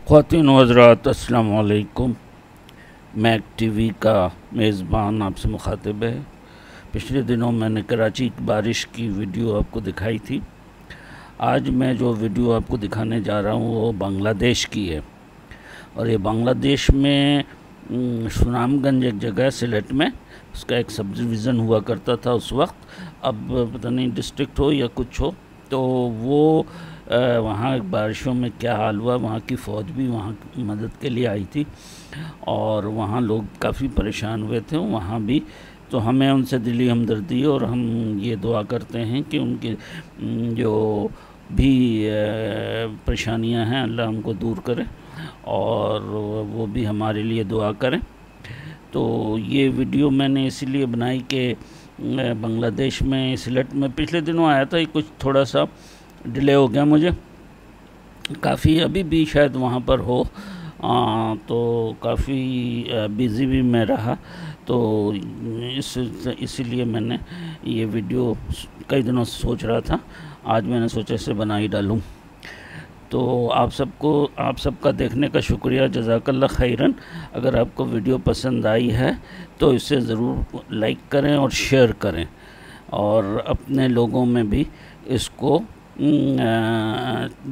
ख़वातीन व हज़रात अस्सलाम वालेकुम। मैक टीवी का मेज़बान आपसे मुखातिब है। पिछले दिनों मैंने कराची की बारिश की वीडियो आपको दिखाई थी। आज मैं जो वीडियो आपको दिखाने जा रहा हूँ वो बांग्लादेश की है। और ये बांग्लादेश में सुनामगंज एक जगह है सिलेट में, उसका एक सब डिवीज़न हुआ करता था उस वक्त। अब पता नहीं डिस्ट्रिक्ट हो या कुछ हो। तो वो वहाँ बारिशों में क्या हाल हुआ, वहाँ की फ़ौज भी वहाँ मदद के लिए आई थी और वहाँ लोग काफ़ी परेशान हुए थे वहाँ भी। तो हमें उनसे दिली हमदर्दी है और हम ये दुआ करते हैं कि उनकी जो भी परेशानियां हैं अल्लाह हमको दूर करे और वो भी हमारे लिए दुआ करें। तो ये वीडियो मैंने इसीलिए बनाई कि बांग्लादेश में सिलेट में पिछले दिनों आया था, कुछ थोड़ा सा डिले हो गया मुझे, काफ़ी अभी भी शायद वहाँ पर हो। तो काफ़ी बिज़ी भी मैं रहा, तो इसीलिए मैंने ये वीडियो कई दिनों से सोच रहा था, आज मैंने सोचा इसे बना ही डालूँ। तो आप सबका देखने का शुक्रिया, जज़ाकल्लाह खैरन। अगर आपको वीडियो पसंद आई है तो इसे ज़रूर लाइक करें और शेयर करें और अपने लोगों में भी इसको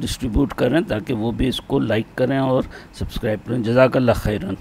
डिस्ट्रीब्यूट करें ताकि वो भी इसको लाइक करें और सब्सक्राइब करें। जज़ाकल्लाह खैरन।